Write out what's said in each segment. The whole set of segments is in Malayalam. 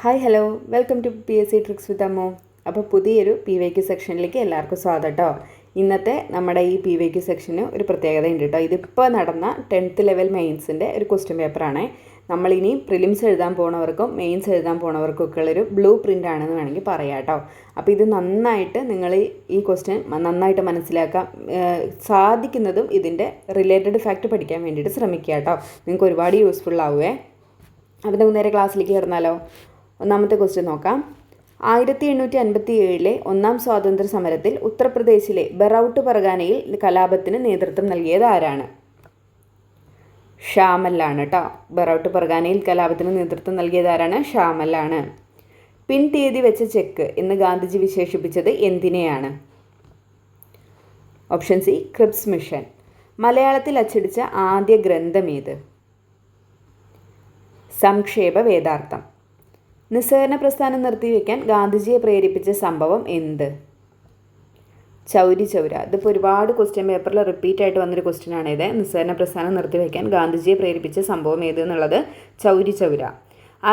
Hi hello welcome to PSC tricks with Ammu. അപ്പോൾ പുതിയൊരു PYQ സെക്ഷനിലേക്ക് എല്ലാവർക്കും സ്വാഗതം കേട്ടോ. ഇന്നത്തെ നമ്മുടെ ഈ PYQ സെക്ഷന് ഒരു പ്രത്യേകത ഉണ്ട് കേട്ടോ. ഇതിപ്പോൾ നടന്ന 10th ലെവൽ മെയിൻസിൻ്റെ ഒരു ക്വസ്റ്റ്യൻ പേപ്പറാണ്. നമ്മളിനി പ്രിലിംസ് എഴുതാൻ പോണവർക്കും മെയിൻസ് എഴുതാൻ പോണവർക്കും ഒക്കെ ഉള്ളൊരു ബ്ലൂ പ്രിൻ്റ് ആണെന്ന് വേണമെങ്കിൽ പറയാം കേട്ടോ. അപ്പോൾ ഇത് നന്നായിട്ട് നിങ്ങൾ ഈ ക്വസ്റ്റ്യൻ നന്നായിട്ട് മനസ്സിലാക്കാൻ സാധിക്കുന്നതും ഇതിൻ്റെ റിലേറ്റഡ് ഫാക്റ്റ് പഠിക്കാൻ വേണ്ടിയിട്ട് ശ്രമിക്കുക കേട്ടോ. നിങ്ങൾക്ക് ഒരുപാട് യൂസ്ഫുൾ ആവുമേ. അപ്പോൾ നമുക്ക് നേരെ ക്ലാസ്സിലേക്ക് കയറുന്നാലോ. ഒന്നാമത്തെ ക്വസ്റ്റ്യൻ നോക്കാം. 1857 ഒന്നാം സ്വാതന്ത്ര്യ സമരത്തിൽ ഉത്തർപ്രദേശിലെ ബറൌട്ട് പർഗാനയിൽ കലാപത്തിന് നേതൃത്വം നൽകിയത് ആരാണ്? ഷാമലാണ് കേട്ടോ. ബറൌട്ട് പർഗാനയിൽ കലാപത്തിന് നേതൃത്വം നൽകിയത് ആരാണ്? ഷാമലാണ്. പിൻ തീയതി വെച്ച ചെക്ക് എന്ന് ഗാന്ധിജി വിശേഷിപ്പിച്ചത് എന്തിനെയാണ്? Option C Cripps mission. മലയാളത്തിൽ അച്ചടിച്ച ആദ്യ ഗ്രന്ഥം ഏത്? സംക്ഷേപ വേദാർത്ഥം. നിസ്സഹകരണ പ്രസ്ഥാനം നിർത്തിവെക്കാൻ ഗാന്ധിജിയെ പ്രേരിപ്പിച്ച സംഭവം എന്ത്? ചൗരി ചൗര. ഇതിപ്പോൾ ഒരുപാട് ക്വസ്റ്റ്യൻ പേപ്പറിൽ റിപ്പീറ്റ് ആയിട്ട് വന്നൊരു ക്വസ്റ്റ്യൻ ആണിത്. നിസ്സഹകരണ പ്രസ്ഥാനം നിർത്തിവെക്കാൻ ഗാന്ധിജിയെ പ്രേരിപ്പിച്ച സംഭവം ഏത് എന്നുള്ളത് ചൗരി ചൗര.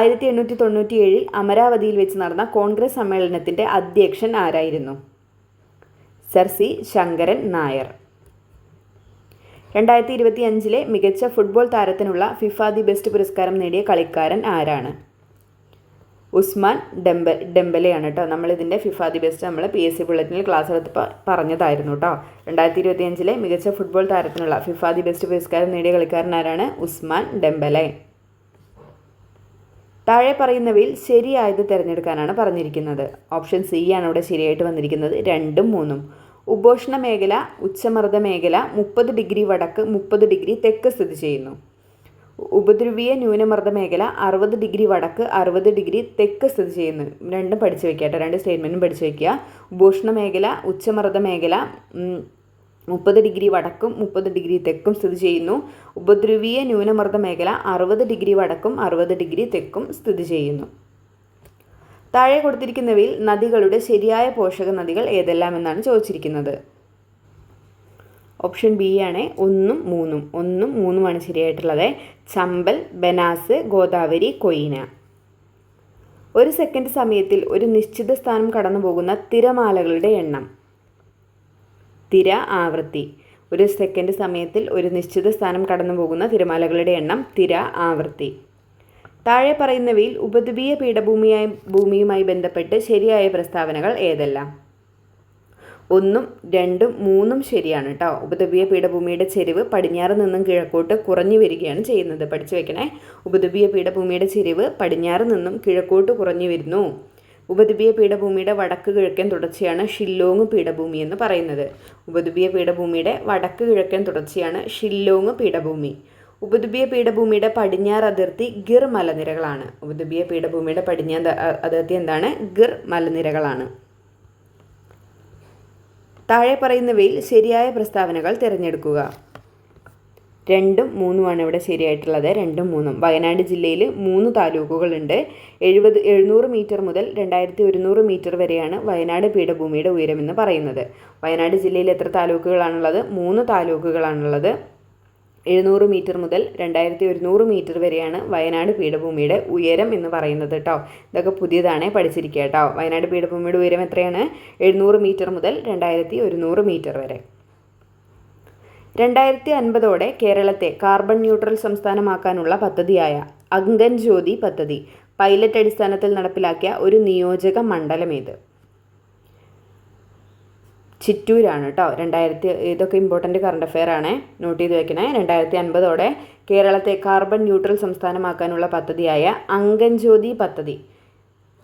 1897 അമരാവതിയിൽ വെച്ച് നടന്ന കോൺഗ്രസ് സമ്മേളനത്തിൻ്റെ അധ്യക്ഷൻ ആരായിരുന്നു? Sir C Sankaran Nair. 2025 മികച്ച ഫുട്ബോൾ താരത്തിനുള്ള ഫിഫ ദി ബെസ്റ്റ് പുരസ്കാരം നേടിയ കളിക്കാരൻ ആരാണ്? ഉസ്മാൻ ഡെംബലെയാണ് കേട്ടോ. നമ്മളിതിൻ്റെ ഫിഫ ദി ബെസ്റ്റ് നമ്മൾ PSC ബുള്ളറ്റിനിൽ ക്ലാസ് എടുത്തപ്പോൾ പറഞ്ഞതായിരുന്നു കേട്ടോ. 2025 മികച്ച ഫുട്ബോൾ താരത്തിനുള്ള ഫിഫ ദി ബെസ്റ്റ് പുരസ്കാരം നേടിയ കളിക്കാരൻ ആരാണ്? Ousmane Dembele. താഴെ പറയുന്നവയിൽ ശരിയായത് തിരഞ്ഞെടുക്കാനാണ് പറഞ്ഞിരിക്കുന്നത്. ഓപ്ഷൻ സി ആണ് ഇവിടെ ശരിയായിട്ട് വന്നിരിക്കുന്നത്. 2ഉം 3ഉം. ഉപോഷ്ണ മേഖല ഉച്ചമർദ്ദ മേഖല 30 ഡിഗ്രി വടക്ക് 30 ഡിഗ്രി തെക്ക് സ്ഥിതി ചെയ്യുന്നു. ഉപദ്രവീയ ന്യൂനമർദ്ദ മേഖല 60 ഡിഗ്രി വടക്ക് 60 ഡിഗ്രി തെക്ക് സ്ഥിതി ചെയ്യുന്നു. രണ്ടും പഠിച്ചു വെക്കുക കേട്ടോ. രണ്ട് സ്റ്റേറ്റ്മെൻറ്റും പഠിച്ചു വയ്ക്കുക. ഉപോഷ്ണ മേഖല ഉച്ചമർദ്ദ മേഖല 30 ഡിഗ്രി വടക്കും 30 ഡിഗ്രി തെക്കും സ്ഥിതി ചെയ്യുന്നു. ഉപദ്രവീയ ന്യൂനമർദ്ദ മേഖല 60 ഡിഗ്രി വടക്കും 60 ഡിഗ്രി തെക്കും സ്ഥിതി ചെയ്യുന്നു. താഴെ കൊടുത്തിരിക്കുന്നവയിൽ നദികളുടെ ശരിയായ പോഷക നദികൾ ഏതെല്ലാം എന്നാണ് ചോദിച്ചിരിക്കുന്നത്. ഓപ്ഷൻ ബി ആണ് 1ഉം 3ഉം. 1ഉം 3ഉമാണ് ശരിയായിട്ടുള്ളത്. ചമ്പൽ, ബനാസ്, ഗോദാവരി, കൊയ്ന. ഒരു സെക്കൻഡ് സമയത്തിൽ ഒരു നിശ്ചിത സ്ഥാനം കടന്നു പോകുന്ന തിരമാലകളുടെ എണ്ണം. തിര ആവൃത്തി. ഒരു സെക്കൻഡ് സമയത്തിൽ ഒരു നിശ്ചിത സ്ഥാനം കടന്നു പോകുന്ന തിരമാലകളുടെ എണ്ണം തിര ആവൃത്തി. താഴെ പറയുന്നവയിൽ ഉപദ്വീപീയ പീഠഭൂമിയുമായി ബന്ധപ്പെട്ട് ശരിയായ പ്രസ്താവനകൾ ഏതെല്ലാം? 1ഉം 2ഉം 3ഉം ശരിയാണ് കേട്ടോ. ഉപദ്വീപീയ പീഠഭൂമിയുടെ ചെരിവ് പടിഞ്ഞാറ് നിന്നും കിഴക്കോട്ട് കുറഞ്ഞു വരികയാണ് ചെയ്യുന്നത്. പഠിച്ചു വെക്കണേ. ഉപദ്വീപീയ പീഠഭൂമിയുടെ ചെരിവ് പടിഞ്ഞാറ് നിന്നും കിഴക്കോട്ട് കുറഞ്ഞു വരുന്നു. ഉപദ്വീപീയ പീഠഭൂമിയുടെ വടക്ക് കിഴക്കൻ തുടർച്ചയാണ് ഷില്ലോങ് പീഠഭൂമി എന്ന് പറയുന്നത്. ഉപദ്വീപീയ പീഠഭൂമിയുടെ വടക്ക് കിഴക്കൻ തുടർച്ചയാണ് ഷില്ലോങ് പീഠഭൂമി. ഉപദ്വീപീയ പീഠഭൂമിയുടെ പടിഞ്ഞാറ് അതിർത്തി ഗിർ മലനിരകളാണ്. ഉപദ്വീപീയ പീഠഭൂമിയുടെ പടിഞ്ഞാറ് അതിർത്തി എന്താണ്? ഗിർ മലനിരകളാണ്. താഴെ പറയുന്നവയിൽ ശരിയായ പ്രസ്താവനകൾ തിരഞ്ഞെടുക്കുക. 2ഉം 3ഉമാണ് ഇവിടെ ശരിയായിട്ടുള്ളത്. 2ഉം 3ഉം. വയനാട് ജില്ലയിൽ 3 താലൂക്കുകളുണ്ട്. 700 മീറ്റർ മുതൽ 2100 മീറ്റർ വരെയാണ് വയനാട് പീഠഭൂമിയുടെ ഉയരമെന്ന് പറയുന്നത്. വയനാട് ജില്ലയിൽ എത്ര താലൂക്കുകളാണുള്ളത്? 3 താലൂക്കുകളാണുള്ളത്. 700 മീറ്റർ മുതൽ 2100 മീറ്റർ വരെയാണ് വയനാട് പീഠഭൂമിയുടെ ഉയരം എന്ന് പറയുന്നത് കേട്ടോ. ഇതൊക്കെ പുതിയതാണ്, പഠിച്ചിരിക്കുക കേട്ടോ. വയനാട് പീഠഭൂമിയുടെ ഉയരം എത്രയാണ്? 700 മീറ്റർ മുതൽ 2100 മീറ്റർ വരെ. 2050 കേരളത്തെ കാർബൺ ന്യൂട്രൽ സംസ്ഥാനമാക്കാനുള്ള പദ്ധതിയായ അങ്കൻ ജ്യോതി പദ്ധതി പൈലറ്റ് അടിസ്ഥാനത്തിൽ നടപ്പിലാക്കിയ ഒരു നിയോജക മണ്ഡലം ഏത്? ചിറ്റൂരാണ് കേട്ടോ. ഇതൊക്കെ ഇമ്പോർട്ടൻ്റ് കറണ്ട് അഫെയർ ആണ്, നോട്ട് ചെയ്ത് വെക്കണേ. 2050 കേരളത്തെ കാർബൺ ന്യൂട്രൽ സംസ്ഥാനമാക്കാനുള്ള പദ്ധതിയായ അങ്കൻ ജ്യോതി പദ്ധതി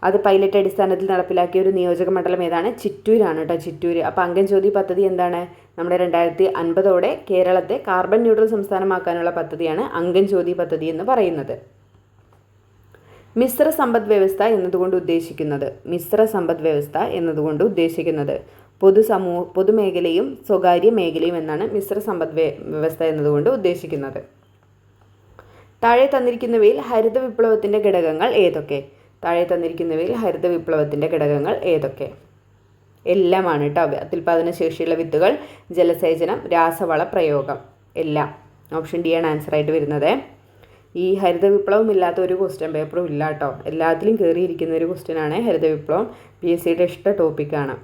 അത് പൈലറ്റ് അടിസ്ഥാനത്തിൽ നടപ്പിലാക്കിയ ഒരു നിയോജക മണ്ഡലം ഏതാണ്? ചിറ്റൂരാണ് കേട്ടോ. ചിറ്റൂർ. അപ്പോൾ അങ്കൻ ജ്യോതി പദ്ധതി എന്താണ്? നമ്മുടെ 2050 കേരളത്തെ കാർബൺ ന്യൂട്രൽ സംസ്ഥാനമാക്കാനുള്ള പദ്ധതിയാണ് അങ്കൻ ജ്യോതി പദ്ധതി എന്ന് പറയുന്നത്. മിശ്ര സമ്പദ് വ്യവസ്ഥ എന്നതുകൊണ്ട് ഉദ്ദേശിക്കുന്നത്. മിശ്ര സമ്പദ് വ്യവസ്ഥ എന്നതുകൊണ്ട് ഉദ്ദേശിക്കുന്നത് പൊതുമേഖലയും സ്വകാര്യ മേഖലയും എന്നാണ് മിശ്ര സമ്പദ് വ്യവസ്ഥ എന്നതുകൊണ്ട് ഉദ്ദേശിക്കുന്നത്. താഴെ തന്നിരിക്കുന്നവയിൽ ഹരിത വിപ്ലവത്തിൻ്റെ ഘടകങ്ങൾ ഏതൊക്കെ? താഴെ തന്നിരിക്കുന്നവയിൽ ഹരിത വിപ്ലവത്തിൻ്റെ ഘടകങ്ങൾ ഏതൊക്കെ? എല്ലാമാണ് കേട്ടോ. അത്യുൽപാദന ശേഷിയുള്ള വിത്തുകൾ, ജലസേചനം, രാസവള പ്രയോഗം, എല്ലാം. ഓപ്ഷൻ ഡി ആണ് ആൻസർ ആയിട്ട് വരുന്നത്. ഈ ഹരിത വിപ്ലവം ഇല്ലാത്ത ഒരു ക്വസ്റ്റ്യൻ പേപ്പറും ഇല്ല കേട്ടോ. എല്ലാത്തിലും കയറിയിരിക്കുന്ന ഒരു ക്വസ്റ്റ്യനാണ് ഹരിത വിപ്ലവം. PSCയുടെ ഇഷ്ട ടോപ്പിക്കാണ്.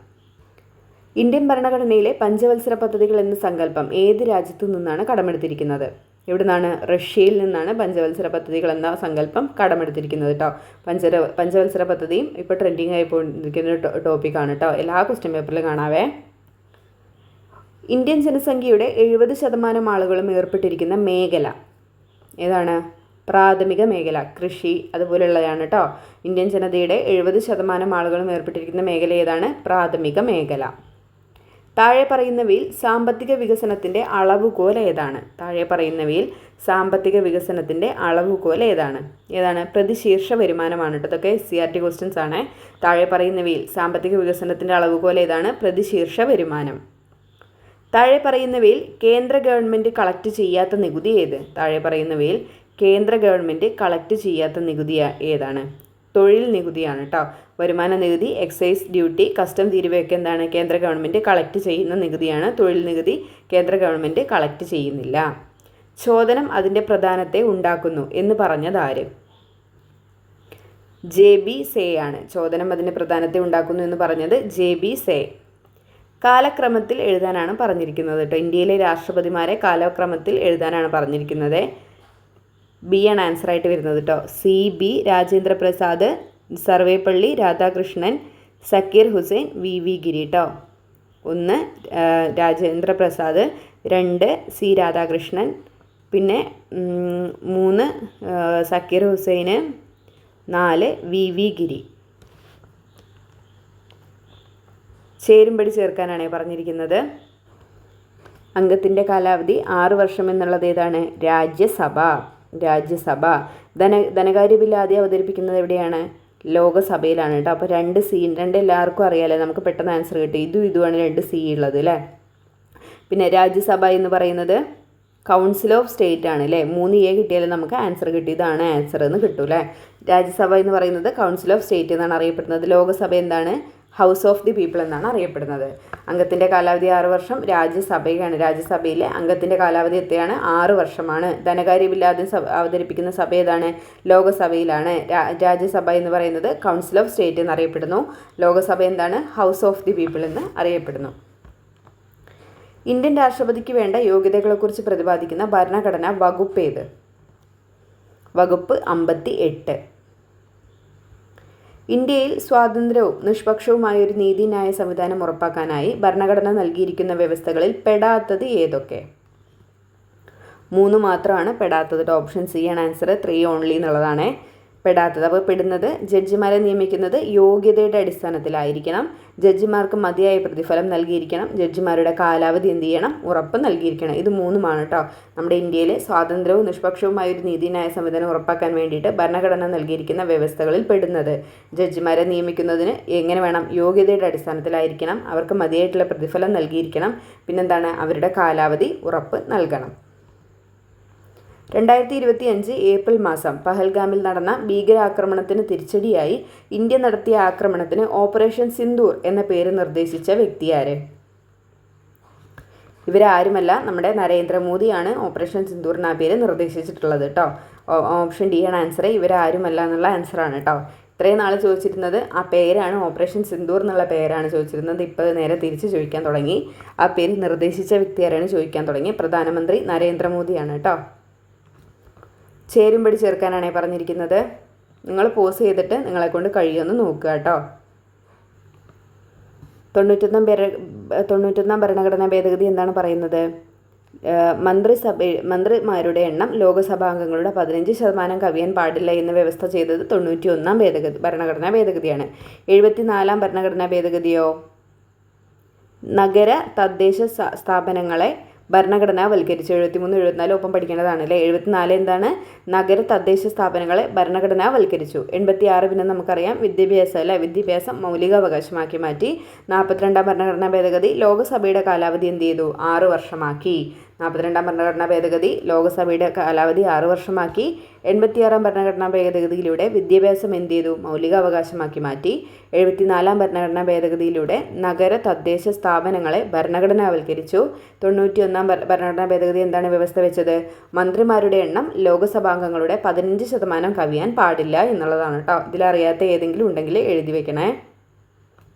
ഇന്ത്യൻ ഭരണഘടനയിലെ പഞ്ചവത്സര പദ്ധതികൾ എന്ന സങ്കല്പം ഏത് രാജ്യത്തു നിന്നാണ് കടമെടുത്തിരിക്കുന്നത്? എവിടെ നിന്നാണ്? റഷ്യയിൽ നിന്നാണ് പഞ്ചവത്സര പദ്ധതികൾ എന്ന സങ്കല്പം കടമെടുത്തിരിക്കുന്നത് കേട്ടോ. പഞ്ചവത്സര പദ്ധതിയും ഇപ്പോൾ ട്രെൻഡിങ് ആയി പോയിരിക്കുന്ന ടോപ്പിക്കാണ് കേട്ടോ. എല്ലാ ക്വസ്റ്റ്യൻ പേപ്പറിലും കാണാവേ. ഇന്ത്യൻ ജനസംഖ്യയുടെ 70% ആളുകളും ഏർപ്പെട്ടിരിക്കുന്ന മേഖല ഏതാണ്? പ്രാഥമിക മേഖല, കൃഷി അതുപോലെയുള്ളതാണ് കേട്ടോ. ഇന്ത്യൻ ജനതയുടെ 70% ആളുകളും ഏർപ്പെട്ടിരിക്കുന്ന മേഖല ഏതാണ്? പ്രാഥമിക മേഖല. താഴെ പറയുന്നവയിൽ സാമ്പത്തിക വികസനത്തിൻ്റെ അളവുകോൽ ഏതാണ്? താഴെ പറയുന്നവയിൽ സാമ്പത്തിക വികസനത്തിൻ്റെ അളവുകോൽ ഏതാണ്? പ്രതിശീർഷ വരുമാനമാണ് കേട്ടോ. ഇതൊക്കെ CRT ക്വസ്റ്റ്യൻസ് ആണ്. താഴെ പറയുന്നവയിൽ സാമ്പത്തിക വികസനത്തിൻ്റെ അളവുകോൽ ഏതാണ്? പ്രതിശീർഷ വരുമാനം. താഴെ പറയുന്നവയിൽ കേന്ദ്ര ഗവൺമെൻറ് കളക്ട് ചെയ്യാത്ത നികുതി ഏത്? താഴെ പറയുന്നവയിൽ കേന്ദ്ര ഗവൺമെൻറ് കളക്ട് ചെയ്യാത്ത നികുതി ഏതാണ്? തൊഴിൽ നികുതിയാണ് കേട്ടോ. വരുമാന നികുതി, എക്സൈസ് ഡ്യൂട്ടി, കസ്റ്റം തീരുവയൊക്കെ എന്താണ്? കേന്ദ്ര ഗവൺമെൻറ് കളക്ട് ചെയ്യുന്ന നികുതിയാണ്. തൊഴിൽ നികുതി കേന്ദ്ര ഗവൺമെൻറ് കളക്ട് ചെയ്യുന്നില്ല. ചോദനം അതിൻ്റെ പ്രധാനത്തെ ഉണ്ടാക്കുന്നു എന്ന് പറഞ്ഞതാര്? JB സേ ആണ്. ചോദനം അതിൻ്റെ പ്രധാനത്തെ ഉണ്ടാക്കുന്നു എന്ന് പറഞ്ഞത് JB സേ. കാലക്രമത്തിൽ എഴുതാനാണ് പറഞ്ഞിരിക്കുന്നത് കേട്ടോ. ഇന്ത്യയിലെ രാഷ്ട്രപതിമാരെ കാലക്രമത്തിൽ എഴുതാനാണ് പറഞ്ഞിരിക്കുന്നത്. B ആണ് ആൻസർ ആയിട്ട് വരുന്നത് കേട്ടോ. CB രാജേന്ദ്ര പ്രസാദ്, സർവേപ്പള്ളി രാധാകൃഷ്ണൻ, സക്കീർ ഹുസൈൻ, VV ഗിരി കേട്ടോ. 1 രാജേന്ദ്ര പ്രസാദ്, 2 C രാധാകൃഷ്ണൻ, പിന്നെ 3 സക്കീർ ഹുസൈന്, 4 VV ഗിരി. ചേരുംപടി ചേർക്കാനാണ് പറഞ്ഞിരിക്കുന്നത്. അംഗത്തിൻ്റെ കാലാവധി 6 വർഷം എന്നുള്ളത് ഏതാണ്? രാജ്യസഭ. ധനകാര്യ ബില്ല് ആദ്യം അവതരിപ്പിക്കുന്നത് എവിടെയാണ്? ലോകസഭയിലാണ് കേട്ടോ. അപ്പോൾ 2 C എല്ലാവർക്കും അറിയാമല്ലേ, നമുക്ക് പെട്ടെന്ന് ആൻസർ കിട്ടും. ഇതുമാണ് 2 C ഉള്ളത് അല്ലേ. പിന്നെ രാജ്യസഭ എന്ന് പറയുന്നത് കൗൺസിൽ ഓഫ് സ്റ്റേറ്റ് ആണ് അല്ലേ. 3 A കിട്ടിയാലും നമുക്ക് ആൻസർ കിട്ടി. ഇതാണ് ആൻസർ എന്ന് കിട്ടും അല്ലേ. രാജ്യസഭ എന്ന് പറയുന്നത് കൗൺസിൽ ഓഫ് സ്റ്റേറ്റ് എന്നാണ് അറിയപ്പെടുന്നത്. ലോകസഭ എന്താണ്? ഹൗസ് ഓഫ് ദി പീപ്പിൾ എന്നാണ് അറിയപ്പെടുന്നത്. അംഗത്തിൻ്റെ കാലാവധി 6 വർഷം. രാജ്യസഭയാണ്. രാജ്യസഭയിലെ അംഗത്തിൻ്റെ കാലാവധി എത്രയാണ്? 6 വർഷമാണ്. ധനകാര്യ ബില്ല് ആദ്യം അവതരിപ്പിക്കുന്ന സഭ ഏതാണ്? ലോകസഭയിലാണ്. രാജ്യസഭ എന്ന് പറയുന്നത് കൗൺസിൽ ഓഫ് സ്റ്റേറ്റ് എന്നറിയപ്പെടുന്നു. ലോകസഭ എന്താണ്? ഹൗസ് ഓഫ് ദി പീപ്പിൾ എന്ന് അറിയപ്പെടുന്നു. ഇന്ത്യൻ രാഷ്ട്രപതിക്ക് വേണ്ട യോഗ്യതകളെക്കുറിച്ച് പ്രതിപാദിക്കുന്ന ഭരണഘടനാ വകുപ്പ് ഏത്? വകുപ്പ് 58. ഇന്ത്യയിൽ സ്വാതന്ത്ര്യവും നിഷ്പക്ഷവുമായ ഒരു നീതിന്യായ സംവിധാനം ഉറപ്പാക്കാനായി ഭരണഘടന നൽകിയിരിക്കുന്ന വ്യവസ്ഥകളിൽ പെടാത്തത് ഏതൊക്കെ? 3 മാത്രമാണ് പെടാത്തത്. ഓപ്ഷൻ C ആണ് ആൻസർ. 3 ഓൺലി എന്നുള്ളതാണ് പെടാത്തത്. അപ്പോൾ പെടുന്നത് ജഡ്ജിമാരെ നിയമിക്കുന്നത് യോഗ്യതയുടെ അടിസ്ഥാനത്തിലായിരിക്കണം. ജഡ്ജിമാർക്ക് മതിയായ പ്രതിഫലം നൽകിയിരിക്കണം. ജഡ്ജിമാരുടെ കാലാവധി എന്ത് ചെയ്യണം? ഉറപ്പ് നൽകിയിരിക്കണം. ഇത് 3മാണ് കേട്ടോ. നമ്മുടെ ഇന്ത്യയിലെ സ്വാതന്ത്ര്യവും നിഷ്പക്ഷവുമായ ഒരു നീതിന്യായ സംവിധാനം ഉറപ്പാക്കാൻ വേണ്ടിയിട്ട് ഭരണഘടന നൽകിയിരിക്കുന്ന വ്യവസ്ഥകളിൽ പെടുന്നത്. ജഡ്ജിമാരെ നിയമിക്കുന്നതിന് എങ്ങനെ വേണം? യോഗ്യതയുടെ അടിസ്ഥാനത്തിലായിരിക്കണം. അവർക്ക് മതിയായിട്ടുള്ള പ്രതിഫലം നൽകിയിരിക്കണം. പിന്നെന്താണ്? അവരുടെ കാലാവധി ഉറപ്പ് നൽകണം. 2025 ഏപ്രിൽ മാസം പഹൽഗാമിൽ നടന്ന ഭീകരാക്രമണത്തിന് തിരിച്ചടിയായി ഇന്ത്യ നടത്തിയ ആക്രമണത്തിന് ഓപ്പറേഷൻ സിന്ദൂർ എന്ന പേര് നിർദ്ദേശിച്ച വ്യക്തിയാര്? ഇവരാരുമല്ല, നമ്മുടെ നരേന്ദ്രമോദിയാണ് ഓപ്പറേഷൻ സിന്ദൂർ എന്ന പേര് നിർദ്ദേശിച്ചിട്ടുള്ളത് കേട്ടോ. ഓപ്ഷൻ D ആണ് ആൻസർ. ഇവരാരുമല്ല എന്നുള്ള ആൻസറാണ് കേട്ടോ. ഇത്രയും നാൾ ചോദിച്ചിരുന്നത് ആ പേരാണ്, ഓപ്പറേഷൻ സിന്ദൂർ എന്നുള്ള പേരാണ് ചോദിച്ചിരുന്നത്. ഇപ്പോൾ നേരെ തിരിച്ച് ചോദിക്കാൻ തുടങ്ങി. ആ പേര് നിർദ്ദേശിച്ച വ്യക്തി ആരാണ് ചോദിക്കാൻ തുടങ്ങി. പ്രധാനമന്ത്രി നരേന്ദ്രമോദിയാണ് കേട്ടോ. ചേരുംപടി ചേർക്കാനാണ് പറഞ്ഞിരിക്കുന്നത്. നിങ്ങൾ പോസ് ചെയ്തിട്ട് നിങ്ങളെക്കൊണ്ട് കഴിയുമെന്ന് നോക്കുക കേട്ടോ. 91 ഭരണഘടനാ ഭേദഗതി എന്താണ് പറയുന്നത്? മന്ത്രിമാരുടെ എണ്ണം ലോകസഭാംഗങ്ങളുടെ 15% കവിയാൻ പാടില്ല എന്ന് വ്യവസ്ഥ ചെയ്തത് 91 ഭരണഘടനാ ഭേദഗതിയാണ്. 74 ഭരണഘടനാ ഭേദഗതിയോ? നഗര തദ്ദേശ സ്ഥാപനങ്ങളെ ഭരണഘടനാവൽക്കരിച്ചു. 73 74 ഒപ്പം പഠിക്കേണ്ടതാണ് അല്ലേ. 74 എന്താണ്? നഗര തദ്ദേശ സ്ഥാപനങ്ങളെ ഭരണഘടനാവൽക്കരിച്ചു. 86 പിന്നെ നമുക്കറിയാം വിദ്യാഭ്യാസം അല്ലേ. വിദ്യാഭ്യാസം മൗലികാവകാശമാക്കി മാറ്റി. 42 ഭരണഘടനാ ഭേദഗതി ലോകസഭയുടെ കാലാവധി എന്ത് ചെയ്തു? 6 വർഷമാക്കി. 42-ാം ഭരണഘടനാ ഭേദഗതി ലോകസഭയുടെ കാലാവധി 6 വർഷമാക്കി. 86-ാം ഭരണഘടനാ ഭേദഗതിയിലൂടെ വിദ്യാഭ്യാസം എന്ത് ചെയ്തു? മൗലികാവകാശമാക്കി മാറ്റി. 74-ാം ഭരണഘടനാ ഭേദഗതിയിലൂടെ നഗര തദ്ദേശ സ്ഥാപനങ്ങളെ ഭരണഘടനാവൽക്കരിച്ചു. 91-ാം ഭരണഘടനാ ഭേദഗതി എന്താണ് വ്യവസ്ഥ വെച്ചത്? മന്ത്രിമാരുടെ എണ്ണം ലോകസഭാംഗങ്ങളുടെ 15% കവിയാൻ പാടില്ല എന്നുള്ളതാണ് കേട്ടോ. ഇതിലറിയാത്ത ഏതെങ്കിലും ഉണ്ടെങ്കിൽ എഴുതി വെക്കണേ.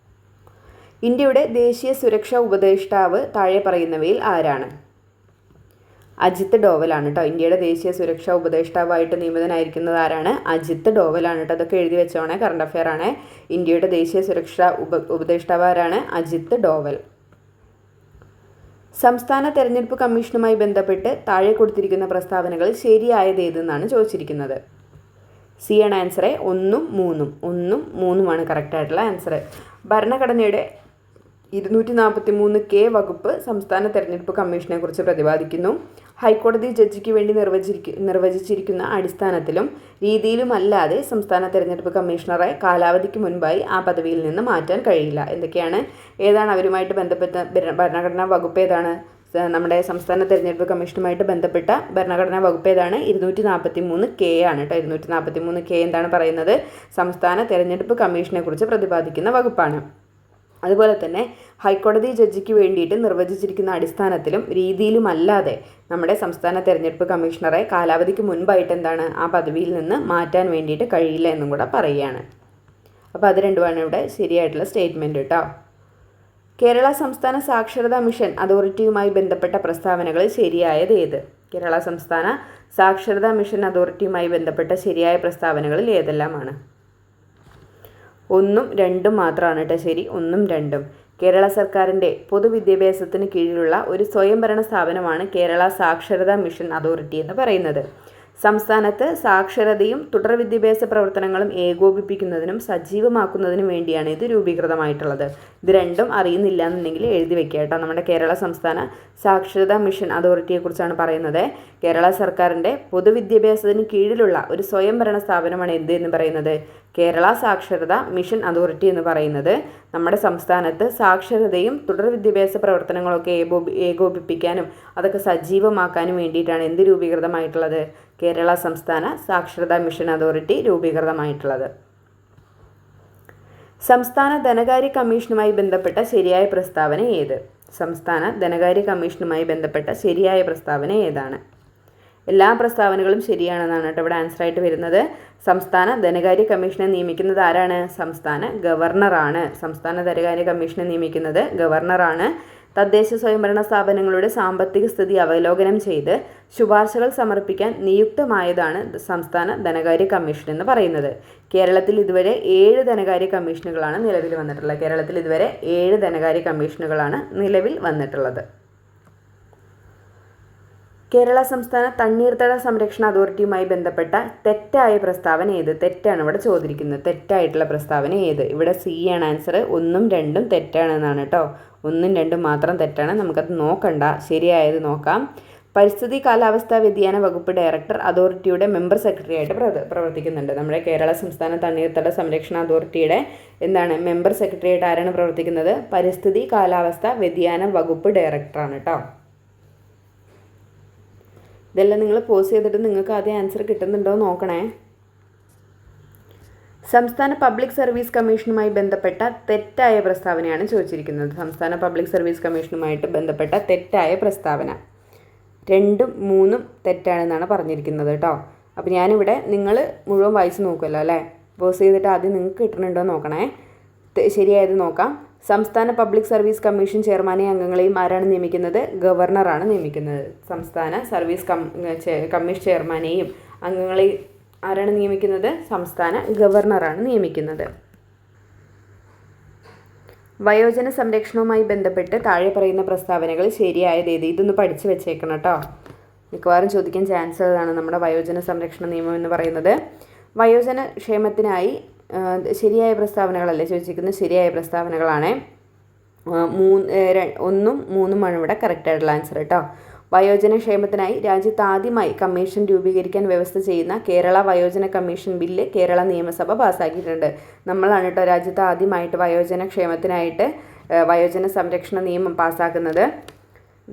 ഇന്ത്യയുടെ ദേശീയ സുരക്ഷാ ഉപദേഷ്ടാവ് താഴെ പറയുന്നവയിൽ ആരാണ്? അജിത് ഡോവലാണ് കേട്ടോ. ഇന്ത്യയുടെ ദേശീയ സുരക്ഷാ ഉപദേഷ്ടാവായിട്ട് നിയമിതനായിരിക്കുന്നത് ആരാണ്? അജിത് ഡോവലാണ് കേട്ടോ. അതൊക്കെ എഴുതി വെച്ചോണേ, കറണ്ട് അഫെയർ ആണ്. ഇന്ത്യയുടെ ദേശീയ സുരക്ഷാ ഉപദേഷ്ടാവ് ആരാണ്? അജിത് ഡോവൽ. സംസ്ഥാന തെരഞ്ഞെടുപ്പ് കമ്മീഷനുമായി ബന്ധപ്പെട്ട് താഴെ കൊടുത്തിരിക്കുന്ന പ്രസ്താവനകൾ ശരിയായത് ഏതെന്നാണ് ചോദിച്ചിരിക്കുന്നത്. സി ആണ് ആൻസർ. 1ഉം 3ഉം 1ഉം 3ഉമാണ് കറക്റ്റായിട്ടുള്ള ആൻസർ. ഭരണഘടനയുടെ 243K വകുപ്പ് സംസ്ഥാന തെരഞ്ഞെടുപ്പ് കമ്മീഷനെ കുറിച്ച് പ്രതിപാദിക്കുന്നു. ഹൈക്കോടതി ജഡ്ജിക്ക് വേണ്ടി നിർവചിച്ചിരിക്കുന്ന അടിസ്ഥാനത്തിലും രീതിയിലുമല്ലാതെ സംസ്ഥാന തെരഞ്ഞെടുപ്പ് കമ്മീഷണറെ കാലാവധിക്ക് മുൻപായി ആ പദവിയിൽ നിന്ന് മാറ്റാൻ കഴിയില്ല. എന്തൊക്കെയാണ്? ഏതാണ് അവരുമായിട്ട് ബന്ധപ്പെട്ട ഭരണഘടനാ വകുപ്പ്? ഏതാണ്? നമ്മുടെ സംസ്ഥാന തെരഞ്ഞെടുപ്പ് കമ്മീഷനുമായിട്ട് ബന്ധപ്പെട്ട ഭരണഘടനാ വകുപ്പ് ഏതാണ്? 243K ആണ് കേട്ടോ. 243K എന്താണ് പറയുന്നത്? സംസ്ഥാന തെരഞ്ഞെടുപ്പ് കമ്മീഷനെ കുറിച്ച് പ്രതിപാദിക്കുന്ന വകുപ്പാണ്. അതുപോലെ തന്നെ ഹൈക്കോടതി ജഡ്ജിക്ക് വേണ്ടിയിട്ട് നിർവചിച്ചിരിക്കുന്ന അടിസ്ഥാനത്തിലും രീതിയിലുമല്ലാതെ നമ്മുടെ സംസ്ഥാന തെരഞ്ഞെടുപ്പ് കമ്മീഷണറെ കാലാവധിക്ക് മുൻപായിട്ട് എന്താണ് ആ പദവിയിൽ നിന്ന് മാറ്റാൻ വേണ്ടിയിട്ട് കഴിയില്ല എന്നും കൂടെ പറയുകയാണ്. അപ്പോൾ അത് രണ്ടുമാണ് ഇവിടെ ശരിയായിട്ടുള്ള സ്റ്റേറ്റ്മെൻറ്റ് കേട്ടോ. കേരള സംസ്ഥാന സാക്ഷരതാ മിഷൻ അതോറിറ്റിയുമായി ബന്ധപ്പെട്ട പ്രസ്താവനകളിൽ ശരിയായത് ഏത്? കേരള സംസ്ഥാന സാക്ഷരതാ മിഷൻ അതോറിറ്റിയുമായി ബന്ധപ്പെട്ട ശരിയായ പ്രസ്താവനകളിൽ ഏതെല്ലാമാണ്? 1ഉം 2ഉം മാത്രമാണ് കേട്ടോ ശരി. 1ഉം 2ഉം. കേരള സർക്കാരിൻ്റെ പൊതുവിദ്യാഭ്യാസത്തിന് കീഴിലുള്ള ഒരു സ്വയംഭരണ സ്ഥാപനമാണ് കേരള സാക്ഷരതാ മിഷൻ അതോറിറ്റി എന്ന് പറയുന്നത്. സംസ്ഥാനത്ത് സാക്ഷരതയും തുടർ വിദ്യാഭ്യാസ പ്രവർത്തനങ്ങളും ഏകോപിപ്പിക്കുന്നതിനും സജീവമാക്കുന്നതിനും വേണ്ടിയാണ് ഇത് രൂപീകൃതമായിട്ടുള്ളത്. ഇത് രണ്ടും അറിയുന്നില്ല എന്നുണ്ടെങ്കിൽ എഴുതി വെക്കുക കേട്ടോ. നമ്മുടെ കേരള സംസ്ഥാന സാക്ഷരതാ മിഷൻ അതോറിറ്റിയെക്കുറിച്ചാണ് പറയുന്നത്. കേരള സർക്കാരിൻ്റെ പൊതുവിദ്യാഭ്യാസത്തിന് കീഴിലുള്ള ഒരു സ്വയംഭരണ സ്ഥാപനമാണ് എന്ത് എന്ന് പറയുന്നത്? കേരള സാക്ഷരതാ മിഷൻ അതോറിറ്റി എന്ന് പറയുന്നത്. നമ്മുടെ സംസ്ഥാനത്ത് സാക്ഷരതയും തുടർ വിദ്യാഭ്യാസ പ്രവർത്തനങ്ങളൊക്കെ ഏകോപിപ്പിക്കാനും അതൊക്കെ സജീവമാക്കാനും വേണ്ടിയിട്ടാണ് എന്ത് രൂപീകൃതമായിട്ടുള്ളത്? കേരള സംസ്ഥാന സാക്ഷരതാ മിഷൻ അതോറിറ്റി രൂപീകൃതമായിട്ടുള്ളത്. സംസ്ഥാന ധനകാര്യ കമ്മീഷനുമായി ബന്ധപ്പെട്ട ശരിയായ പ്രസ്താവന ഏത്? സംസ്ഥാന ധനകാര്യ കമ്മീഷനുമായി ബന്ധപ്പെട്ട ശരിയായ പ്രസ്താവന ഏതാണ്? എല്ലാ പ്രസ്താവനകളും ശരിയാണെന്നാണ് കേട്ടോ ഇവിടെ ആൻസറായിട്ട് വരുന്നത്. സംസ്ഥാന ധനകാര്യ കമ്മീഷനെ നിയമിക്കുന്നത് ആരാണ്? സംസ്ഥാന ഗവർണറാണ്. സംസ്ഥാന ധനകാര്യ കമ്മീഷനെ നിയമിക്കുന്നത് ഗവർണറാണ്. തദ്ദേശ സ്വയംഭരണ സ്ഥാപനങ്ങളുടെ സാമ്പത്തിക സ്ഥിതി അവലോകനം ചെയ്ത് ശുപാർശകൾ സമർപ്പിക്കാൻ നിയുക്തമായതാണ് സംസ്ഥാന ധനകാര്യ കമ്മീഷൻ എന്ന് പറയുന്നത്. കേരളത്തിൽ ഇതുവരെ 7 ധനകാര്യ കമ്മീഷനുകളാണ് നിലവിൽ വന്നിട്ടുള്ളത്. കേരളത്തിൽ ഇതുവരെ 7 ധനകാര്യ കമ്മീഷനുകളാണ് നിലവിൽ വന്നിട്ടുള്ളത്. കേരള സംസ്ഥാന തണ്ണീർത്തട സംരക്ഷണ അതോറിറ്റിയുമായി ബന്ധപ്പെട്ട തെറ്റായ പ്രസ്താവന ഏത്? തെറ്റാണ് ഇവിടെ ചോദിച്ചിരിക്കുന്നത്. തെറ്റായിട്ടുള്ള പ്രസ്താവന ഏത്? ഇവിടെ സി ആണ് ആൻസർ. 1ഉം 2ഉം തെറ്റാണെന്നാണ് കേട്ടോ. 1ഉം 2ഉം മാത്രം തെറ്റാണ്. നമുക്കത് നോക്കണ്ട, ശരിയായത് നോക്കാം. പരിസ്ഥിതി കാലാവസ്ഥാ വ്യതിയാന വകുപ്പ് ഡയറക്ടർ അതോറിറ്റിയുടെ മെമ്പർ സെക്രട്ടറി ആയിട്ട് പ്രവർത്തിക്കുന്നുണ്ട്. നമ്മുടെ കേരള സംസ്ഥാന തണ്ണീർത്തട സംരക്ഷണ അതോറിറ്റിയുടെ മെമ്പർ സെക്രട്ടറി ആയിട്ട് ആരാണ് പ്രവർത്തിക്കുന്നത്? പരിസ്ഥിതി കാലാവസ്ഥാ വ്യതിയാന വകുപ്പ് ഡയറക്ടറാണ് കേട്ടോ. ഇതെല്ലാം നിങ്ങൾ പോസ് ചെയ്തിട്ട് നിങ്ങൾക്ക് ആദ്യം ആൻസർ കിട്ടുന്നുണ്ടോ നോക്കണേ. സംസ്ഥാന പബ്ലിക് സർവീസ് കമ്മീഷനുമായി ബന്ധപ്പെട്ട തെറ്റായ പ്രസ്താവനയാണ് ചോദിച്ചിരിക്കുന്നത്. സംസ്ഥാന പബ്ലിക് സർവീസ് കമ്മീഷനുമായിട്ട് ബന്ധപ്പെട്ട തെറ്റായ പ്രസ്താവന 2ഉം 3ഉം തെറ്റാണെന്നാണ് പറഞ്ഞിരിക്കുന്നത് കേട്ടോ. അപ്പോൾ ഞാനിവിടെ നിങ്ങൾ മുഴുവൻ വായിച്ച് നോക്കുമല്ലോ അല്ലേ? പോസ് ചെയ്തിട്ട് ആദ്യം നിങ്ങൾക്ക് കിട്ടുന്നുണ്ടോ നോക്കണേ. ശരിയായത് നോക്കാം. സംസ്ഥാന പബ്ലിക് സർവീസ് കമ്മീഷൻ ചെയർമാനെയും അംഗങ്ങളെയും ആരാണ് നിയമിക്കുന്നത്? ഗവർണറാണ് നിയമിക്കുന്നത്. സംസ്ഥാന സർവീസ് കമ്മീഷൻ ചെയർമാനെയും അംഗങ്ങളെയും ആരാണ് നിയമിക്കുന്നത്? സംസ്ഥാന ഗവർണറാണ് നിയമിക്കുന്നത്. വയോജന സംരക്ഷണവുമായി ബന്ധപ്പെട്ട് താഴെ പറയുന്ന പ്രസ്താവനകൾ ശരിയായത് ഏത്? ഇതൊന്ന് പഠിച്ചു വെച്ചേക്കണം കേട്ടോ. മിക്കവാറും ചോദിക്കാൻ ചാൻസ് ഉള്ളതാണ് നമ്മുടെ വയോജന സംരക്ഷണ നിയമം എന്ന് പറയുന്നത്. വയോജന ക്ഷേമത്തിനായി ശരിയായ പ്രസ്താവനകളല്ലേ ചോദിച്ചിരിക്കുന്നത്? ശരിയായ പ്രസ്താവനകളാണ്. 1ഉം 3ഉമാണ് ഇവിടെ കറക്റ്റായിട്ടുള്ള ആൻസർ കേട്ടോ. വയോജന ക്ഷേമത്തിനായി രാജ്യത്ത് ആദ്യമായി കമ്മീഷൻ രൂപീകരിക്കാൻ വ്യവസ്ഥ ചെയ്യുന്ന കേരള വയോജന കമ്മീഷൻ ബില്ല് കേരള നിയമസഭ പാസ്സാക്കിയിട്ടുണ്ട്. നമ്മളാണ് കേട്ടോ രാജ്യത്ത് ആദ്യമായിട്ട് വയോജന ക്ഷേമത്തിനായിട്ട് വയോജന സംരക്ഷണ നിയമം പാസ്സാക്കുന്നത്.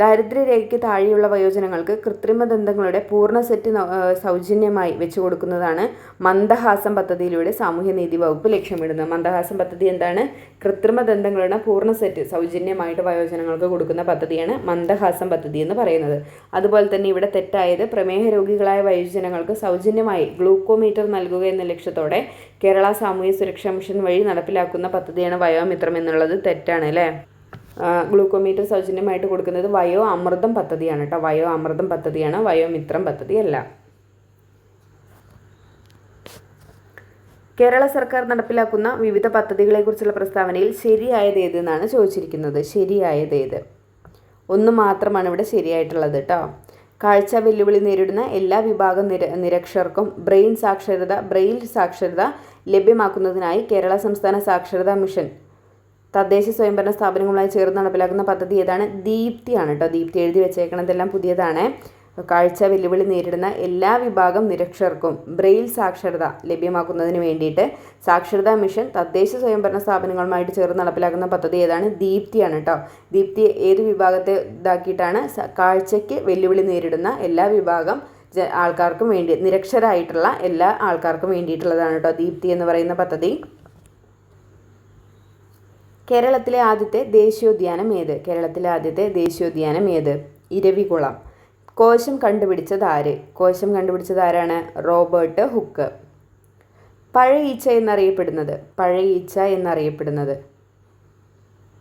ദാരിദ്ര്യരേഖയ്ക്ക് താഴെയുള്ള വയോജനങ്ങൾക്ക് കൃത്രിമ ദന്തങ്ങളുടെ പൂർണ്ണ സെറ്റ് സൗജന്യമായി വെച്ചു കൊടുക്കുന്നതാണ് മന്ദഹാസം പദ്ധതിയിലൂടെ സാമൂഹ്യനീതി വകുപ്പ് ലക്ഷ്യമിടുന്നത്. മന്ദഹാസം പദ്ധതി എന്താണ്? കൃത്രിമ ദന്തങ്ങളുടെ പൂർണ്ണ സെറ്റ് സൗജന്യമായിട്ട് വയോജനങ്ങൾക്ക് കൊടുക്കുന്ന പദ്ധതിയാണ് മന്ദഹാസം പദ്ധതി എന്ന് പറയുന്നത്. അതുപോലെ തന്നെ ഇവിടെ തെറ്റായത്, പ്രമേഹ രോഗികളായ വയോജനങ്ങൾക്ക് സൗജന്യമായി ഗ്ലൂക്കോമീറ്റർ നൽകുക എന്ന ലക്ഷ്യത്തോടെ കേരള സാമൂഹ്യ സുരക്ഷാ മിഷൻ വഴി നടപ്പിലാക്കുന്ന പദ്ധതിയാണ് വയോമിത്രം എന്നുള്ളത് തെറ്റാണ് അല്ലേ. ഗ്ലൂക്കോമീറ്റർ സൗജന്യമായിട്ട് കൊടുക്കുന്നത് വയോ അമൃതം പദ്ധതിയാണ് കേട്ടോ. വയോ അമൃതം പദ്ധതിയാണ്, വയോമിത്രം പദ്ധതിയല്ല. കേരള സർക്കാർ നടപ്പിലാക്കുന്ന വിവിധ പദ്ധതികളെക്കുറിച്ചുള്ള പ്രസ്താവനയിൽ ശരിയായത് ഏത് എന്നാണ് ചോദിച്ചിരിക്കുന്നത്. ശരിയായത് ഏത്? ഒന്ന് മാത്രമാണ് ഇവിടെ ശരിയായിട്ടുള്ളത് കേട്ടോ. കാഴ്ച വെല്ലുവിളി നേരിടുന്ന എല്ലാ വിഭാഗം നിരക്ഷർക്കും ബ്രെയിൽ സാക്ഷരത ലഭ്യമാക്കുന്നതിനായി കേരള സംസ്ഥാന സാക്ഷരതാ മിഷൻ തദ്ദേശ സ്വയംഭരണ സ്ഥാപനങ്ങളുമായി ചേർന്ന് നടപ്പിലാക്കുന്ന പദ്ധതി ഏതാണ്? ദീപ്തിയാണ് കേട്ടോ. ദീപ്തി എഴുതി വെച്ചേക്കണതെല്ലാം പുതിയതാണ്. കാഴ്ച വെല്ലുവിളി നേരിടുന്ന എല്ലാ വിഭാഗം നിരക്ഷർക്കും ബ്രെയിൽ സാക്ഷരത ലഭ്യമാക്കുന്നതിന് വേണ്ടിയിട്ട് സാക്ഷരതാ മിഷൻ തദ്ദേശ സ്വയംഭരണ സ്ഥാപനങ്ങളുമായിട്ട് ചേർന്ന് നടപ്പിലാക്കുന്ന പദ്ധതി ഏതാണ്? ദീപ്തിയാണ് കേട്ടോ. ദീപ്തി ഏത് വിഭാഗത്തെ ഇതാക്കിയിട്ടാണ്? കാഴ്ചയ്ക്ക് വെല്ലുവിളി നേരിടുന്ന എല്ലാ വിഭാഗം ആൾക്കാർക്കും വേണ്ടി, നിരക്ഷരായിട്ടുള്ള എല്ലാ ആൾക്കാർക്കും വേണ്ടിയിട്ടുള്ളതാണ് കേട്ടോ ദീപ്തി എന്ന് പറയുന്ന പദ്ധതി. കേരളത്തിലെ ആദ്യത്തെ ദേശീയോദ്യാനം ഏത്? കേരളത്തിലെ ആദ്യത്തെ ദേശീയോദ്യാനം ഏത്? ഇരവികുളം. കോശം കണ്ടുപിടിച്ചത് ആര്? കോശം കണ്ടുപിടിച്ചത് ആരാണ്? Robert hook. പഴയ ഈച്ച എന്നറിയപ്പെടുന്നത്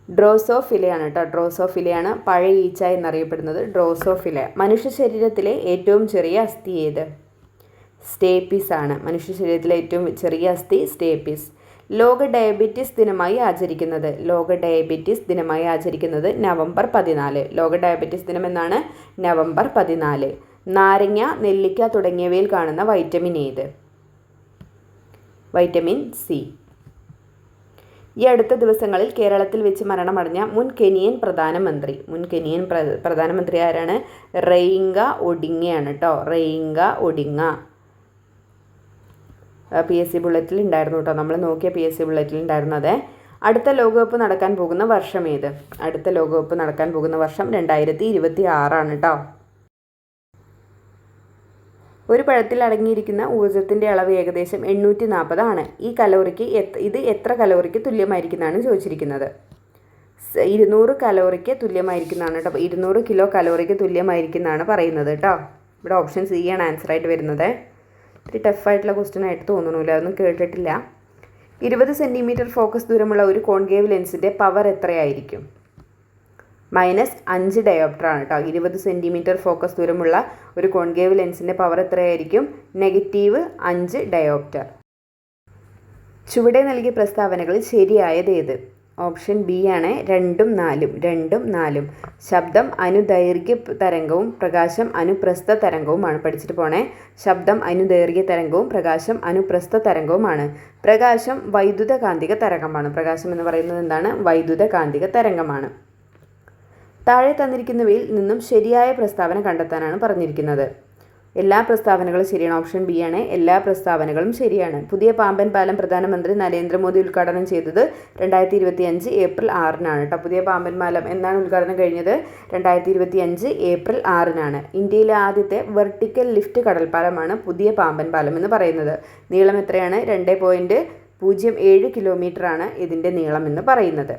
ഡ്രോസോഫിലയാണ് കേട്ടോ. ഡ്രോസോഫിലയാണ് പഴയ ഈച്ച എന്നറിയപ്പെടുന്നത്. ഡ്രോസോഫില. മനുഷ്യ ശരീരത്തിലെ ഏറ്റവും ചെറിയ അസ്ഥി ഏത്? സ്റ്റേപ്പിസ് ആണ്. മനുഷ്യ ശരീരത്തിലെ ഏറ്റവും ചെറിയ അസ്ഥി സ്റ്റേപ്പിസ്. ലോക ഡയബറ്റീസ് ദിനമായി ആചരിക്കുന്നത് നവംബർ 14. ലോക ഡയബറ്റീസ് ദിനം എന്നാണ്? നവംബർ 14. നാരങ്ങ, നെല്ലിക്ക തുടങ്ങിയവയിൽ കാണുന്ന വൈറ്റമിൻ ഏത്? Vitamin C. ഈ അടുത്ത ദിവസങ്ങളിൽ കേരളത്തിൽ വെച്ച് മരണമടഞ്ഞ മുൻ കെനിയൻ പ്രധാനമന്ത്രി ആരാണ്? റെയിങ്ക ഒഡിങ്ങയാണ് കേട്ടോ. റെയിങ്ക ഒഡിങ്ങ. PSC ബുള്ളറ്റിൽ ഉണ്ടായിരുന്നു കേട്ടോ. നമ്മൾ നോക്കിയ PSC ബുള്ളറ്റിൽ ഉണ്ടായിരുന്നത്. അടുത്ത ലോകകപ്പ് നടക്കാൻ പോകുന്ന വർഷം ഏത്? അടുത്ത ലോകകപ്പ് നടക്കാൻ പോകുന്ന വർഷം 2026 കേട്ടോ. ഒരു പഴത്തിൽ അടങ്ങിയിരിക്കുന്ന ഊർജ്ജത്തിൻ്റെ അളവ് ഏകദേശം 840 ആണ്. ഇത് എത്ര കലോറിക്ക് തുല്യമായിരിക്കുന്നതാണ് ചോദിച്ചിരിക്കുന്നത്. 200 കലോറിക്ക് തുല്യമായിരിക്കുന്നതാണ് കേട്ടോ. 200 കിലോ കലോറിക്ക് തുല്യമായിരിക്കുന്നതാണ് പറയുന്നത് കേട്ടോ. ഇവിടെ ഓപ്ഷൻ സി ആണ് ആൻസർ ആയിട്ട് വരുന്നത്. ഇത്തിരി ടഫായിട്ടുള്ള ക്വസ്റ്റ്യൻ ആയിട്ട് തോന്നണില്ല, അതൊന്നും കേട്ടിട്ടില്ല. 20 സെൻറ്റിമീറ്റർ ഫോക്കസ് ദൂരമുള്ള ഒരു കോൺകേവ് ലെൻസിൻ്റെ പവർ എത്രയായിരിക്കും? -5 ഡയോപ്റ്റർ ആണ് കേട്ടോ. 20 സെൻറ്റിമീറ്റർ ഫോക്കസ് ദൂരമുള്ള ഒരു കോൺകേവ് ലെൻസിൻ്റെ പവർ എത്രയായിരിക്കും? -5 ഡയോപ്റ്റർ. ചുവടെ നൽകിയ പ്രസ്താവനകളിൽ ശരിയായത് ഏത്? ഓപ്ഷൻ ബി ആണ് 2ഉം 4ഉം. ശബ്ദം അനുദൈർഘ്യ തരംഗവും പ്രകാശം അനുപ്രസ്ഥ തരംഗവുമാണ്. പഠിച്ചിട്ട് പോണേ. ശബ്ദം അനുദൈർഘ്യ തരംഗവും പ്രകാശം അനുപ്രസ്ഥ തരംഗവുമാണ്. പ്രകാശം വൈദ്യുത കാന്തിക തരംഗമാണ്. പ്രകാശം എന്ന് പറയുന്നത് എന്താണ്? വൈദ്യുത കാന്തിക തരംഗമാണ്. താഴെ തന്നിരിക്കുന്നവയിൽ നിന്നും ശരിയായ പ്രസ്താവന കണ്ടെത്താനാണ് പറഞ്ഞിരിക്കുന്നത്. എല്ലാ പ്രസ്താവനകളും ശരിയാണ്. ഓപ്ഷൻ ബി ആണ് എല്ലാ പ്രസ്താവനകളും ശരിയാണ്. പുതിയ പാമ്പൻ പാലം പ്രധാനമന്ത്രി നരേന്ദ്രമോദി ഉദ്ഘാടനം ചെയ്തത് 2025 ഏപ്രിൽ 6 കേട്ടോ. പുതിയ പാമ്പൻ പാലം എന്നാണ് ഉദ്ഘാടനം കഴിഞ്ഞത്? 2025 ഏപ്രിൽ 6 ഇന്ത്യയിലെ ആദ്യത്തെ വെർട്ടിക്കൽ ലിഫ്റ്റ് കടൽപ്പാലമാണ് പുതിയ പാമ്പൻ പാലം എന്ന് പറയുന്നത്. നീളം എത്രയാണ്? 2.07 കിലോമീറ്റർ ആണ് ഇതിൻ്റെ നീളം എന്ന് പറയുന്നത്.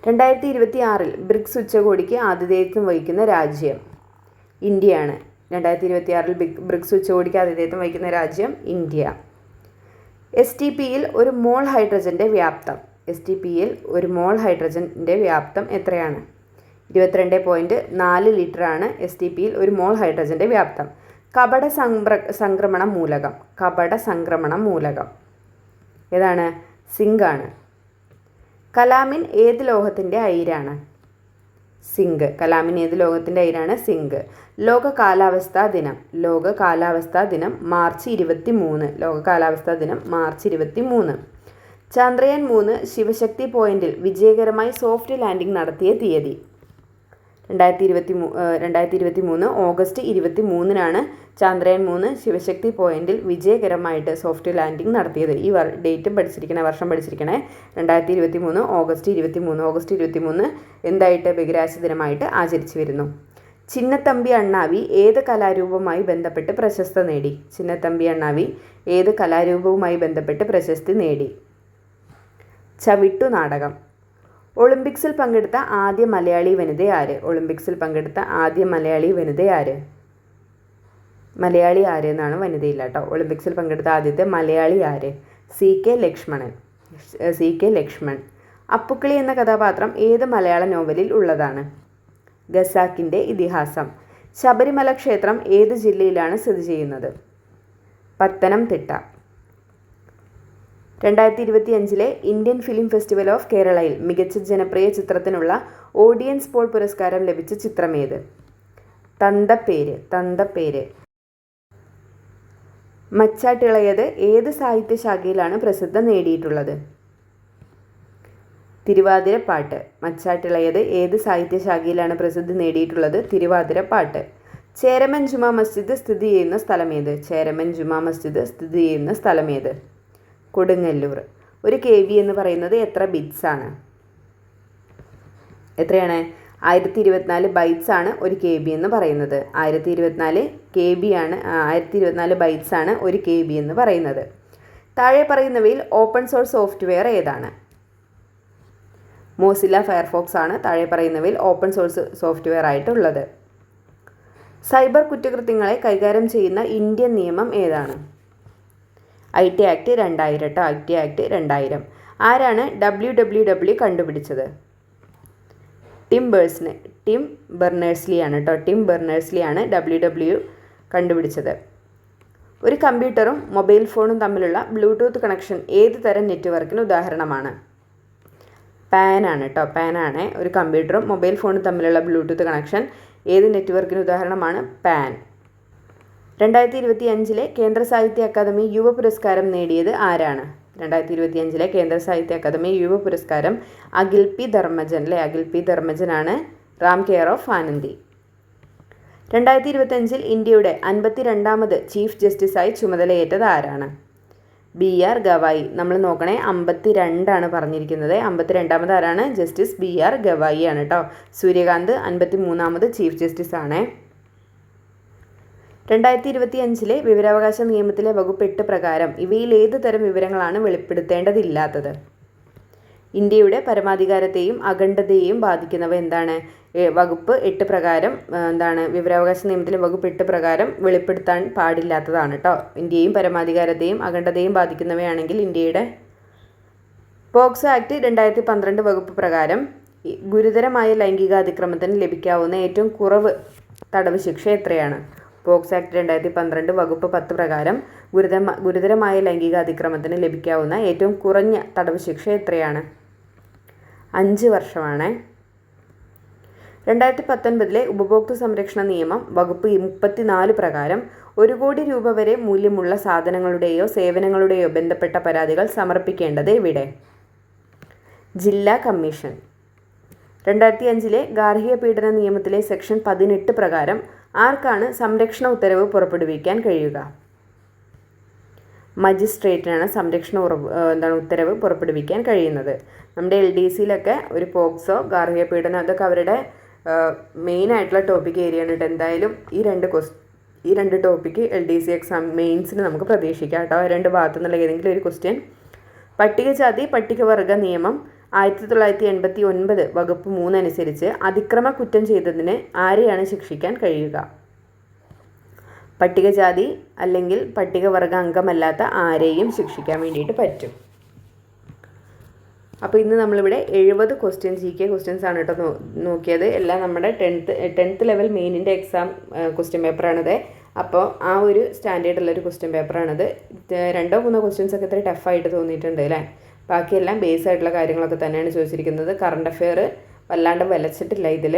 2026 ബ്രിക്സ് ഉച്ചകോടിക്ക് ആതിഥേയത്വം വഹിക്കുന്ന രാജ്യം ഇന്ത്യയാണ്. 2026 ബ്രിക്സ് ഉച്ചകോടിക്ക് ആതിഥേയത്വം വഹിക്കുന്ന രാജ്യം ഇന്ത്യ. STPയിൽ ഒരു മോൾ ഹൈഡ്രജൻ്റെ വ്യാപ്തം എത്രയാണ്? 22.4 ലിറ്റർ ആണ് STPയിൽ ഒരു മോൾ ഹൈഡ്രജൻ്റെ വ്യാപ്തം. കപട സംക്രമണ മൂലകം ഏതാണ്? സിങ്ക് ആണ്. കലാമിൻ ഏത് ലോഹത്തിൻ്റെ അയിരാണ്? സിങ്ക്. കലാമിൻ ഏത് ലോകത്തിൻ്റെ അയിരാണ്? സിങ്ക്. ലോക കാലാവസ്ഥാ ദിനം മാർച്ച് 23. ചന്ദ്രയാൻ 3 ശിവശക്തി പോയിന്റിൽ വിജയകരമായി സോഫ്റ്റ് ലാൻഡിംഗ് നടത്തിയ തീയതി? 2023 ഓഗസ്റ്റ് 23-നാണ് ചന്ദ്രയാൻ 3 ശിവശക്തി പോയിന്റിൽ വിജയകരമായിട്ട് സോഫ്റ്റ് ലാൻഡിംഗ് നടത്തിയത്. ഈ ഡേറ്റ് പഠിച്ചിരിക്കണേ, വർഷം പഠിച്ചിരിക്കണേ. 2023 ഓഗസ്റ്റ് 23. ഓഗസ്റ്റ് 23 എന്തായിട്ട് ബഹിരാകാശ ദിനമായിട്ട് ആചരിച്ചു വരുന്നു. ചിന്നത്തമ്പി അണ്ണാവി ഏത് കലാരൂപവുമായി ബന്ധപ്പെട്ട് പ്രശസ്തി നേടി? ചിന്നത്തമ്പി അണ്ണാവി ഏത് കലാരൂപവുമായി ബന്ധപ്പെട്ട് പ്രശസ്തി നേടി? ചവിട്ടു നാടകം. ഒളിമ്പിക്സിൽ പങ്കെടുത്ത ആദ്യ മലയാളി വനിത ആര്? ഒളിമ്പിക്സിൽ പങ്കെടുത്ത ആദ്യ മലയാളി വനിത ആര്? മലയാളി ആര് എന്നാണ്, വനിതയില്ല കേട്ടോ. ഒളിമ്പിക്സിൽ പങ്കെടുത്ത ആദ്യത്തെ മലയാളി ആര്? CK ലക്ഷ്മൺ. അപ്പുക്കിളി എന്ന കഥാപാത്രം ഏത് മലയാള നോവലിൽ ഉള്ളതാണ്? ഖസാക്കിൻ്റെ ഇതിഹാസം. ശബരിമല ക്ഷേത്രം ഏത് ജില്ലയിലാണ് സ്ഥിതി ചെയ്യുന്നത്? Pathanamthitta. 2025 Indian film festival of കേരളയിൽ മികച്ച ജനപ്രിയ ചിത്രത്തിനുള്ള ഓഡിയൻസ് പോൾ പുരസ്കാരം ലഭിച്ച ചിത്രമേത്? തന്തപ്പേര്. മച്ചാട്ടിളയത് ഏത് സാഹിത്യശാഖയിലാണ് പ്രസിദ്ധി നേടിയിട്ടുള്ളത്? തിരുവാതിരപ്പാട്ട്. മച്ചാട്ടിളയത് ഏത് സാഹിത്യശാഖയിലാണ് പ്രസിദ്ധി നേടിയിട്ടുള്ളത്? തിരുവാതിരപ്പാട്ട്. ചേരമൻ ജുമാ മസ്ജിദ് സ്ഥിതി ചെയ്യുന്ന സ്ഥലമേത്? കൊടുങ്ങല്ലൂർ. ഒരു KB എന്ന് പറയുന്നത് എത്ര ബിറ്റ്സ് ആണ്? എത്രയാണ്? 1024 ബൈറ്റ്സ് ആണ് ഒരു KB എന്ന് പറയുന്നത്. 1024 ബൈറ്റ്സ് ആണ് ഒരു KB എന്ന് പറയുന്നത്. താഴെ പറയുന്നവയിൽ ഓപ്പൺ സോഴ്സ് സോഫ്റ്റ്വെയർ ഏതാണ്? മോസില്ല ഫയർഫോക്സ് ആണ് താഴെ പറയുന്നവയിൽ ഓപ്പൺ സോഴ്സ് സോഫ്റ്റ്വെയർ ആയിട്ടുള്ളത്. സൈബർ കുറ്റകൃത്യങ്ങളെ കൈകാര്യം ചെയ്യുന്ന ഇന്ത്യൻ നിയമം ഏതാണ്? IT ആക്ട് 2000 കേട്ടോ. IT act 2000. ആരാണ് WWW കണ്ടുപിടിച്ചത്? ടിം ബെർണേഴ്സ്ലി ആണ് കേട്ടോ. ടിം ബെർണേഴ്സ്ലി ആണ് WW കണ്ടുപിടിച്ചത്. ഒരു കമ്പ്യൂട്ടറും മൊബൈൽ ഫോണും തമ്മിലുള്ള ബ്ലൂടൂത്ത് കണക്ഷൻ ഏത് തരം നെറ്റ്വർക്കിന് ഉദാഹരണമാണ്? പാൻ ആണ് കേട്ടോ. പാൻ ആണ്. ഒരു കമ്പ്യൂട്ടറും മൊബൈൽ ഫോണും തമ്മിലുള്ള ബ്ലൂടൂത്ത് കണക്ഷൻ ഏത് നെറ്റ്വർക്കിന് ഉദാഹരണമാണ്? പാൻ. 2025 കേന്ദ്ര സാഹിത്യ അക്കാദമി യുവ പുരസ്കാരം നേടിയത് ആരാണ്? 2025 കേന്ദ്ര സാഹിത്യ അക്കാദമി യുവ പുരസ്കാരം അഖിൽ പി ധർമ്മജനാണ്. Ram care of Anandi. 2025 ഇന്ത്യയുടെ 52ാമത് ചീഫ് ജസ്റ്റിസായി ചുമതലയേറ്റത് ആരാണ്? BR ഗവായി. നമ്മൾ നോക്കണേ, 52 പറഞ്ഞിരിക്കുന്നത്. 52ാമത് ആരാണ്? ജസ്റ്റിസ് BR ഗവായി ആണ് കേട്ടോ. സൂര്യകാന്ത് 53ാമത് ചീഫ് ജസ്റ്റിസ് ആണ്. 2025 വിവരാവകാശ നിയമത്തിലെ വകുപ്പ് 8 പ്രകാരം ഇവയിൽ ഏത് തരം വിവരങ്ങളാണ് വെളിപ്പെടുത്തേണ്ടതില്ലാത്തത്? ഇന്ത്യയുടെ പരമാധികാരത്തെയും അഖണ്ഡതയെയും ബാധിക്കുന്നവ എന്താണ്? വകുപ്പ് 8 പ്രകാരം എന്താണ്? വിവരാവകാശ നിയമത്തിലെ വകുപ്പ് 8 പ്രകാരം വെളിപ്പെടുത്താൻ പാടില്ലാത്തതാണ് കേട്ടോ. ഇന്ത്യയും പരമാധികാരത്തെയും അഖണ്ഡതയെയും ബാധിക്കുന്നവയാണെങ്കിൽ ഇന്ത്യയുടെ പോക്സോ ആക്ട് 2012 വകുപ്പ് പ്രകാരം ഗുരുതരമായ ലൈംഗികാതിക്രമത്തിന് ലഭിക്കാവുന്ന ഏറ്റവും കുറവ് തടവ് ശിക്ഷ എത്രയാണ്? പോക്സോ ആക്ട് 2012 വകുപ്പ് 10 പ്രകാരം ഗുരുതരമായ ലൈംഗികാതിക്രമത്തിന് ലഭിക്കാവുന്ന ഏറ്റവും കുറഞ്ഞ തടവ് ശിക്ഷ എത്രയാണ്? 5 വർഷമാണ്. 2019 ഉപഭോക്തൃ സംരക്ഷണ നിയമം വകുപ്പ് 34 പ്രകാരം 1 കോടി രൂപ വരെ മൂല്യമുള്ള സാധനങ്ങളുടെയോ സേവനങ്ങളുടെയോ ബന്ധപ്പെട്ട പരാതികൾ സമർപ്പിക്കേണ്ടത് എവിടെ? ജില്ലാ കമ്മീഷൻ. 2005 ഗാർഹിക പീഡന നിയമത്തിലെ സെക്ഷൻ 18 പ്രകാരം ആർക്കാണ് സംരക്ഷണ ഉത്തരവ് പുറപ്പെടുവിക്കാൻ കഴിയുക? മജിസ്ട്രേറ്റിനാണ് സംരക്ഷണ ഉത്തരവ് പുറപ്പെടുവിക്കാൻ കഴിയുന്നത്. നമ്മുടെ LDCയിലൊക്കെ ഒരു പോക്സോ, ഗാർഹിക പീഡനം, അതൊക്കെ അവരുടെ മെയിനായിട്ടുള്ള ടോപ്പിക് ഏരിയയാണ് കേട്ടോ. എന്തായാലും ഈ രണ്ട് ടോപ്പിക്ക് LDC എക്സാം മെയിൻസിന് നമുക്ക് പ്രതീക്ഷിക്കാം കേട്ടോ. 2 ഭാഗത്തു നിന്നുള്ള ഏതെങ്കിലും ഒരു ക്വസ്റ്റ്യൻ. പട്ടികജാതി പട്ടികവർഗ നിയമം 1989 വകുപ്പ് 3 അനുസരിച്ച് അതിക്രമ കുറ്റം ചെയ്തതിന് ആരെയാണ് ശിക്ഷിക്കാൻ കഴിയുക? പട്ടികജാതി അല്ലെങ്കിൽ പട്ടികവർഗ അംഗമല്ലാത്ത ആരെയും ശിക്ഷിക്കാൻ വേണ്ടിയിട്ട് പറ്റും. അപ്പോൾ ഇന്ന് നമ്മളിവിടെ 70 ക്വസ്റ്റ്യൻസ് GK ക്വസ്റ്റ്യൻസ് ആണ് കേട്ടോ നോക്കിയത്. എല്ലാം നമ്മുടെ 10th ലെവൽ മെയിനിൻ്റെ എക്സാം ക്വസ്റ്റ്യൻ പേപ്പറാണിത്. അപ്പോൾ ആ ഒരു സ്റ്റാൻഡേർഡുള്ളൊരു ക്വസ്റ്റ്യൻ പേപ്പറാണിത്. 2-3 ക്വസ്റ്റ്യൻസ് ഒക്കെ ഇത്ര ടഫായിട്ട് തോന്നിയിട്ടുണ്ട് അല്ലേ? ബാക്കിയെല്ലാം ബേസ് ആയിട്ടുള്ള കാര്യങ്ങളൊക്കെ തന്നെയാണ് ചോദിച്ചിരിക്കുന്നത്. കറണ്ട് അഫെയർ വല്ലാണ്ട് വലച്ചിട്ടില്ല ഇതിൽ.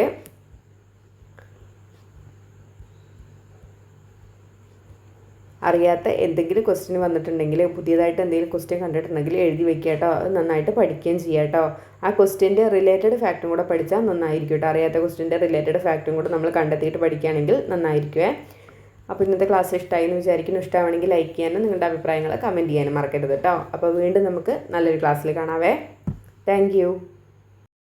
അറിയാത്ത എന്തെങ്കിലും ക്വസ്റ്റ്യൻ വന്നിട്ടുണ്ടെങ്കിൽ പുതിയതായിട്ട് എന്തെങ്കിലും ക്വസ്റ്റ്യൻ കണ്ടിട്ടുണ്ടെങ്കിൽ എഴുതി വെക്കുക കേട്ടോ. അത് നന്നായിട്ട് പഠിക്കുകയും ചെയ്യുക കേട്ടോ. ആ ക്വസ്റ്റ്യൻ്റെ റിലേറ്റഡ് ഫാക്റ്റും കൂടെ പഠിച്ചാൽ നന്നായിരിക്കും കേട്ടോ. അറിയാത്ത ക്വസ്റ്റ്യൻ്റെ റിലേറ്റഡ് ഫാക്റ്റും കൂടെ നമ്മൾ കണ്ടെത്തിയിട്ട് പഠിക്കുകയാണെങ്കിൽ നന്നായിരിക്കുമേ. അപ്പോൾ ഇന്നത്തെ ക്ലാസ് ഇഷ്ടമായി എന്ന് വിചാരിക്കുന്നു. ഇഷ്ടമാണെങ്കിൽ ലൈക്ക് ചെയ്യാനും നിങ്ങളുടെ അഭിപ്രായങ്ങൾ കമൻറ്റ് ചെയ്യാനും മറക്കരുത് കേട്ടോ. അപ്പോൾ വീണ്ടും നമുക്ക് നല്ലൊരു ക്ലാസ്സിൽ കാണാവേ. താങ്ക്